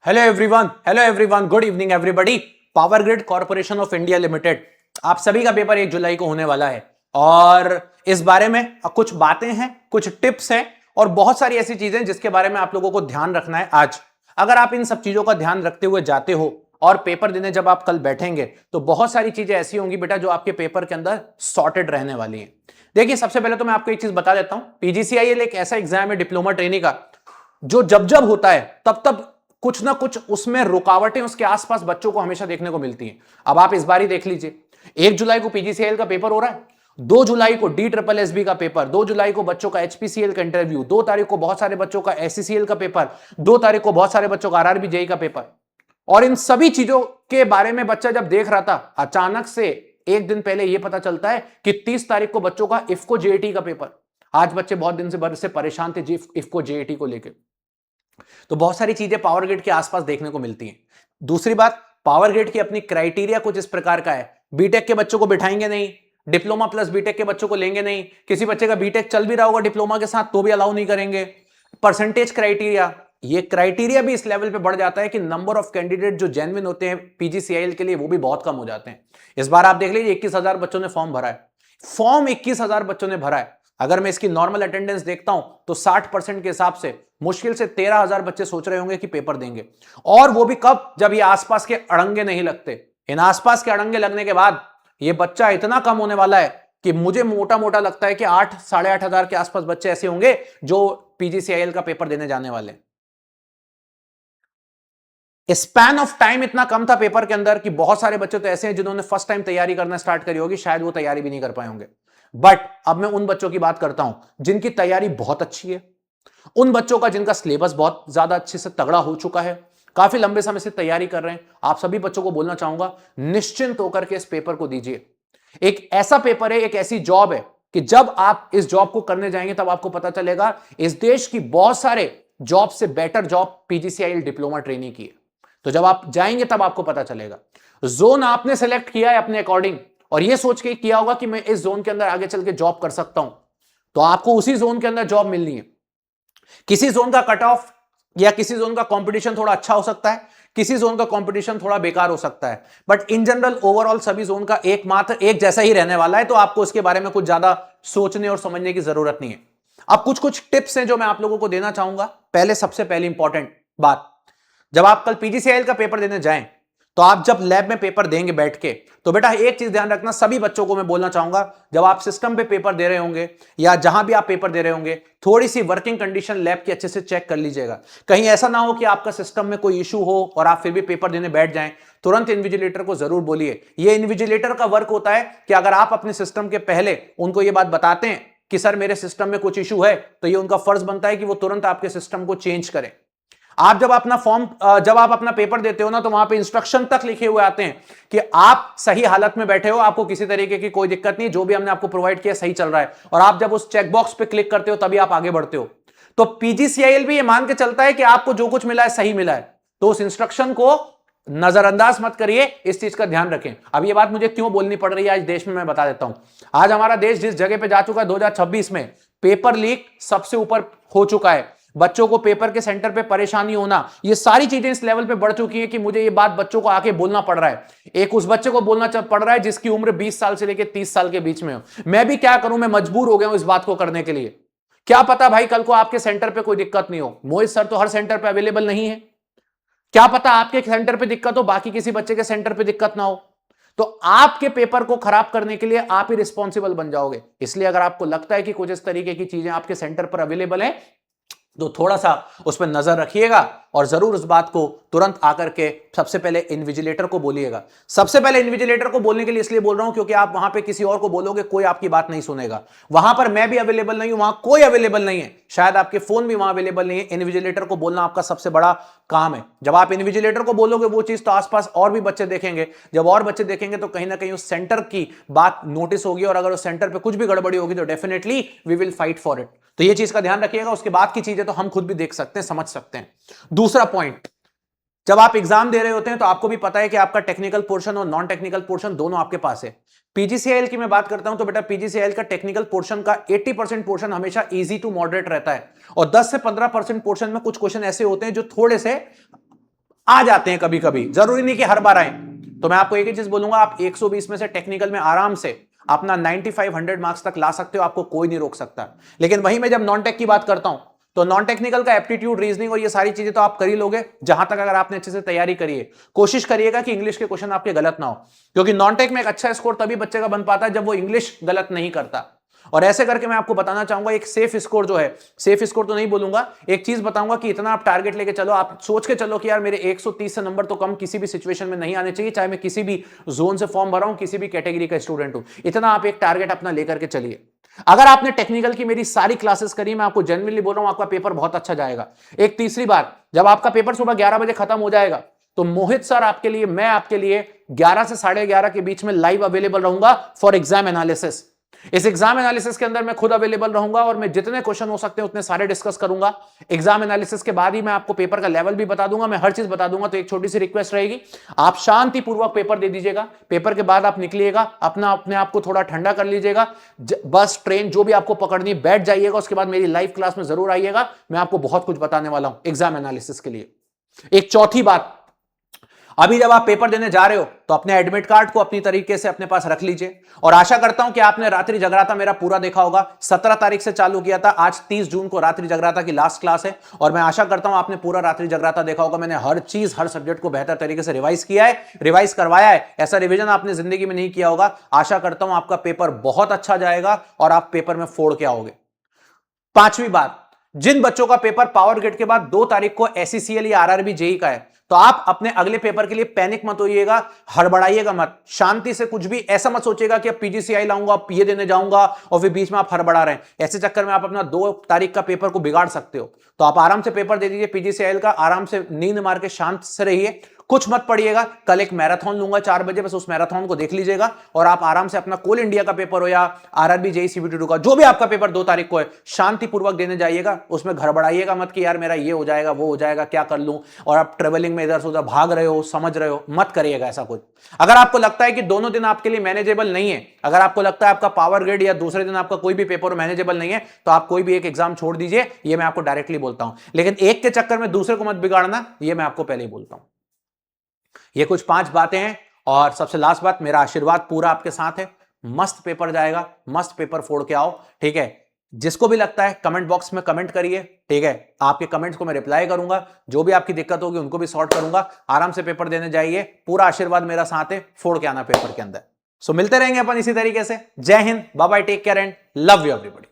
Hello everyone, good evening everybody. Power grid corporation of India limited, आप सभी का paper 1 जुलाई को होने वाला है और इस बारे में कुछ बातें हैं, कुछ टिप्स हैं और बहुत सारी ऐसी चीजें जिसके बारे में आप लोगों को ध्यान रखना है। आज अगर आप इन सब चीजों का ध्यान रखते हुए जाते हो और पेपर देने जब आप कल बैठेंगे तो बहुत सारी चीजें ऐसी होंगी बेटा जो आपके पेपर के अंदर सॉर्टेड रहने वाली हैं। देखिए, सबसे पहले तो मैं आपको एक चीज बता देता हूं, पीजीसीआईएल एक ऐसा एग्जाम है डिप्लोमा ट्रेनी का जो जब जब होता है तब तब कुछ ना कुछ उसमें रुकावटें उसके आसपास बच्चों को हमेशा देखने को मिलती हैं। अब आप इस बार ही देख लीजिए, 1 जुलाई को पीजीसीएल का पेपर हो रहा है, 2 जुलाई को डी ट्रिपल एसबी का पेपर, 2 जुलाई को बच्चों का एचपीसीएल का इंटरव्यू, 2 तारीख को बहुत सारे बच्चों का एससीसीएल का पेपर, 2 तारीख को बहुत सारे बच्चों का आरआरबी जेई का पेपर। और इन सभी चीजों के बारे में बच्चा जब देख रहा था, अचानक से एक दिन पहले यह पता चलता है कि 30 तारीख को बच्चों का इफको जेईटी का पेपर। आज बच्चे बहुत दिन से परेशान थे इफको जेईटी को लेकर। तो बहुत सारी चीजें पावर ग्रिड के आसपास देखने को मिलती हैं। दूसरी बात, पावर ग्रिड की अपनी क्राइटेरिया कुछ इस प्रकार का है, बीटेक के बच्चों को बिठाएंगे नहीं, डिप्लोमा प्लस बीटेक के बच्चों को लेंगे नहीं, किसी बच्चे का बीटेक चल भी रहा होगा डिप्लोमा के साथ तो भी अलाउ नहीं करेंगे। परसेंटेज क्राइटेरिया, ये क्राइटेरिया भी इस लेवल पे बढ़ जाता है कि नंबर ऑफ कैंडिडेट जो जेन्युइन होते हैं पीजीसीआईएल के लिए वो भी बहुत कम हो जाते हैं। इस बार आप देख लीजिए 21,000 बच्चों ने फॉर्म भरा है, फॉर्म 21,000 बच्चों ने भरा है। अगर मैं इसकी नॉर्मल अटेंडेंस देखता हूं तो 60% के हिसाब से मुश्किल से 13,000 बच्चे सोच रहे होंगे कि पेपर देंगे, और वो भी कब, जब ये आसपास के अड़ंगे नहीं लगते। इन आसपास के अड़ंगे लगने के बाद ये बच्चा इतना कम होने वाला है कि मुझे मोटा मोटा लगता है कि 8-8,500 के आसपास बच्चे ऐसे होंगे जो पीजीसीआईएल का पेपर देने जाने वाले हैं। स्पैन ऑफ टाइम इतना कम था पेपर के अंदर कि बहुत सारे बच्चे तो ऐसे हैं जिन्होंने फर्स्ट टाइम तैयारी करना स्टार्ट करी होगी, शायद वो तैयारी भी नहीं कर पाए होंगे। बट अब मैं उन बच्चों की बात करता हूं जिनकी तैयारी बहुत अच्छी है, उन बच्चों का जिनका सिलेबस बहुत ज्यादा अच्छे से तगड़ा हो चुका है, काफी लंबे समय से तैयारी कर रहे हैं। आप सभी बच्चों को बोलना चाहूंगा, निश्चिंत होकर के इस पेपर को दीजिए। एक ऐसा पेपर है, एक ऐसी जॉब है कि जब आप इस जॉब को करने जाएंगे तब आपको पता चलेगा इस देश की बहुत सारे जॉब से better job PGCIL diploma training की है। तो जब आप जाएंगे तब आपको पता चलेगा। जोन आपने सेलेक्ट किया है अपने अकॉर्डिंग और ये सोच के किया होगा कि मैं इस जोन के अंदर आगे चल के जॉब कर सकता हूं, तो आपको उसी जोन के अंदर जॉब मिलनी है। किसी जोन का कट ऑफ या किसी जोन का कंपटीशन थोड़ा अच्छा हो सकता है, किसी जोन का कंपटीशन थोड़ा बेकार हो सकता है, बट इन जनरल ओवरऑल सभी जोन का एकमात्र एक जैसा ही रहने वाला है। तो आपको इसके बारे में कुछ ज्यादा सोचने और समझने की जरूरत नहीं है। अब कुछ कुछ टिप्स हैं जो मैं आप लोगों को देना चाहूंगा। पहले, सबसे पहली इंपॉर्टेंट बात, जब आप कल पीजीसीआईएल का पेपर देने जाएं तो आप जब लैब में पेपर देंगे बैठ के, तो बेटा एक चीज ध्यान रखना, सभी बच्चों को मैं बोलना चाहूंगा, जब आप सिस्टम पे पेपर दे रहे होंगे या जहां भी आप पेपर दे रहे होंगे, थोड़ी सी वर्किंग कंडीशन लैब की अच्छे से चेक कर लीजिएगा। कहीं ऐसा ना हो कि आपका सिस्टम में कोई इशू हो और आप फिर भी पेपर देने बैठ जाएं। तुरंत इन्विजिलेटर को जरूर बोलिए। ये इन्विजिलेटर का वर्क होता है कि अगर आप अपने सिस्टम के पहले उनको ये बात बताते हैं कि सर मेरे सिस्टम में कुछ इशू है, तो ये उनका फर्ज बनता है कि वो तुरंत आपके सिस्टम को चेंज करें। आप जब अपना फॉर्म जब आप अपना पेपर देते हो ना, तो वहां पे इंस्ट्रक्शन तक लिखे हुए आते हैं कि आप सही हालत में बैठे हो, आपको किसी तरीके की कोई दिक्कत नहीं, जो भी हमने आपको प्रोवाइड किया सही चल रहा है, और आप जब उस चेकबॉक्स पे क्लिक करते हो तभी आप आगे बढ़ते हो। तो पीजीसीआईएल भी ये मान के चलता है कि आपको जो कुछ मिला है सही मिला है, तो उस इंस्ट्रक्शन को नजरअंदाज मत करिए, इस चीज का ध्यान रखें। अब ये बात मुझे क्यों बोलनी पड़ रही है आज देश में, मैं बता देता हूं। आज हमारा देश जिस जगह पे जा चुका है 2026 में, पेपर लीक सबसे ऊपर हो चुका है, बच्चों को पेपर के सेंटर पे परेशानी होना, ये सारी चीजें इस लेवल पे बढ़ चुकी है कि मुझे ये बात बच्चों को आके बोलना पड़ रहा है। एक उस बच्चे को बोलना पड़ रहा है जिसकी उम्र 20 साल से लेकर 30 साल के बीच में हो। मैं भी क्या करूं, मैं मजबूर हो गया हूं इस बात को करने के लिए। क्या पता भाई कल को आपके सेंटर पे कोई दिक्कत नहीं हो, मोहित सर तो हर सेंटर पे अवेलेबल नहीं है, क्या पता आपके सेंटर पे दिक्कत हो, बाकी किसी बच्चे के सेंटर पे दिक्कत ना हो, तो आपके पेपर को खराब करने के लिए आप ही रिस्पॉन्सिबल बन जाओगे। इसलिए अगर आपको लगता है कि कुछ इस तरीके की चीजें आपके सेंटर पर अवेलेबल है, तो थोड़ा सा उस पर नजर रखिएगा और जरूर उस बात को तुरंत आकर के सबसे पहले इन्विजिलेटर को बोलिएगा। सबसे पहले इन्विजिलेटर को बोलने के लिए इसलिए बोल रहा हूं क्योंकि आप वहां पे किसी और को बोलोगे, कोई आपकी बात नहीं सुनेगा। वहां पर मैं भी अवेलेबल नहीं हूं, वहां कोई अवेलेबल नहीं है, शायद आपके फोन भी वहां अवेलेबल नहीं है। इन्विजिलेटर को बोलना आपका सबसे बड़ा काम है। जब आप इन्विजिलेटर को बोलोगे वो चीज, तो आसपास और भी बच्चे देखेंगे, जब और बच्चे देखेंगे तो कहीं ना कहीं उस सेंटर की बात नोटिस होगी, और अगर उस सेंटर पे कुछ भी गड़बड़ी होगी तो definitely we will fight for it. तो ये चीज का ध्यान रखिएगा। उसके बाद की चीजें तो हम खुद भी देख सकते हैं, समझ सकते हैं। दूसरा पॉइंट, जब आप एग्जाम दे रहे होते हैं तो आपको भी पता है कि आपका टेक्निकल पोर्शन और नॉन टेक्निकल पोर्शन दोनों आपके पास है। पीजीसीआईएल की मैं बात करता हूं तो बेटा पीजीसीआईएल का टेक्निकल पोर्शन का 80% पोर्शन हमेशा इजी टू मॉडरेट रहता है, और 10 से 15% पोर्शन में कुछ क्वेश्चन ऐसे होते हैं जो थोड़े से आ जाते हैं कभी कभी, जरूरी नहीं कि हर बार आए। तो मैं आपको एक ही चीज बोलूंगा, आप 120 में से टेक्निकल में आराम से अपना 95-100 मार्क्स तक ला सकते हो, आपको कोई नहीं रोक सकता। लेकिन वहीं मैं जब नॉन टेक की बात करता हूं, तो नॉन टेक्निकल का एप्टीट्यूड, रीजनिंग और ये सारी चीजें तो आप कर ही लोगे, जहां तक अगर आपने अच्छे से तैयारी करी है। कोशिश करिएगा कि इंग्लिश के क्वेश्चन आपके गलत ना हो, क्योंकि नॉन टेक में एक अच्छा स्कोर तभी बच्चे का बन पाता है जब वो इंग्लिश गलत नहीं करता। और ऐसे करके मैं आपको बताना चाहूंगा एक सेफ स्कोर जो है, सेफ स्कोर तो नहीं बोलूंगा, एक चीज बताऊंगा कि इतना आप टारगेट लेके चलो, आप सोच के चलो कि यार मेरे 130 से नंबर तो कम किसी भी सिचुएशन में नहीं आने चाहिए, चाहे मैं किसी भी जोन से फॉर्म भरा हूं, किसी भी कैटेगरी का स्टूडेंट हूं। इतना आप एक टारगेट अपना लेकर के चलिए। अगर आपने टेक्निकल की मेरी सारी क्लासेस करी, मैं आपको जेन्युइनली बोल रहा हूं, आपका पेपर बहुत अच्छा जाएगा। एक तीसरी बात, जब आपका पेपर सुबह 11 बजे खत्म हो जाएगा, तो मोहित सर आपके लिए, मैं आपके लिए 11 से 11:30 के बीच में लाइव अवेलेबल रहूंगा फॉर एग्जाम एनालिसिस। इस एग्जाम एनालिसिस के अंदर मैं खुद अवेलेबल रहूंगा और मैं जितने क्वेश्चन हो सकते हैं उतने सारे डिस्कस करूंगा। एग्जाम एनालिसिस के बाद ही मैं आपको पेपर का लेवल भी बता दूंगा, मैं हर चीज बता दूंगा। तो एक छोटी सी रिक्वेस्ट रहेगी, आप शांतिपूर्वक पेपर दे दीजिएगा। पेपर के बाद आप निकलिएगा, अपने आप को थोड़ा ठंडा कर लीजिएगा, बस ट्रेन जो भी आपको पकड़नी है बैठ जाइएगा, उसके बाद मेरी लाइव क्लास में जरूर आइएगा, मैं आपको बहुत कुछ बताने वाला हूं एग्जाम एनालिसिस के लिए। एक चौथी बात, अभी जब आप पेपर देने जा रहे हो तो अपने एडमिट कार्ड को अपनी तरीके से अपने पास रख लीजिए। और आशा करता हूं कि आपने रात्रि जगराता मेरा पूरा देखा होगा। 17 तारीख से चालू किया था, आज 30 जून को रात्रि जगराता की लास्ट क्लास है, और मैं आशा करता हूं आपने पूरा रात्रि जगराता देखा होगा। मैंने हर चीज, हर सब्जेक्ट को बेहतर तरीके से रिवाइज किया है, रिवाइज करवाया है। ऐसा रिविजन आपने जिंदगी में नहीं किया होगा। आशा करता हूं आपका पेपर बहुत अच्छा जाएगा और आप पेपर में फोड़ के आओगे। पांचवी बात, जिन बच्चों का पेपर पावर ग्रिड के बाद 2 तारीख को एससीसीएल या आरआरबी जेई का है, तो आप अपने अगले पेपर के लिए पैनिक मत होइएगा, हड़बड़ाइएगा मत। शांति से कुछ भी ऐसा मत सोचिएगा कि अब पीजीसीआई लाऊंगा, अब ये देने जाऊंगा, और फिर बीच में आप हड़बड़ा रहे हैं। ऐसे चक्कर में आप अपना 2 तारीख का पेपर को बिगाड़ सकते हो। तो आप आराम से पेपर दे दीजिए पीजीसीआई का, आराम से नींद मार के शांत से रहिए, कुछ मत पढ़िएगा। कल एक मैराथन लूंगा 4 बजे, बस उस मैराथन को देख लीजिएगा और आप आराम से अपना कोल इंडिया का पेपर हो या आरआरबी जेई सीबीटी 2 का, जो भी आपका पेपर 2 तारीख को है, शांतिपूर्वक देने जाइएगा। उसमें घबराइएगा मत कि यार मेरा ये हो जाएगा, वो हो जाएगा, क्या कर लूं, और आप ट्रेवलिंग में इधर से उधर भाग रहे हो, समझ रहे हो, मत करिएगा ऐसा कुछ। अगर आपको लगता है कि दोनों दिन आपके लिए मैनेजेबल नहीं है, अगर आपको लगता है आपका पावर ग्रिड या दूसरे दिन आपका कोई भी पेपर मैनेजेबल नहीं है, तो आप कोई भी एक एग्जाम छोड़ दीजिए, ये मैं आपको डायरेक्टली बोलता हूं। लेकिन एक के चक्कर में दूसरे को मत बिगाड़ना, ये मैं आपको पहले ही बोलता हूं। ये कुछ 5 बातें हैं। और सबसे लास्ट बात, मेरा आशीर्वाद पूरा आपके साथ है। मस्त पेपर जाएगा, मस्त पेपर फोड़ के आओ, ठीक है। जिसको भी लगता है कमेंट बॉक्स में कमेंट करिए, ठीक है। आपके कमेंट्स को मैं रिप्लाई करूंगा, जो भी आपकी दिक्कत होगी उनको भी सॉर्ट करूंगा। आराम से पेपर देने जाइए, पूरा आशीर्वाद मेरा साथ है, फोड़ के आना पेपर के अंदर। सो मिलते रहेंगे अपन इसी तरीके से। जय हिंद, bye bye, take care and love you everybody.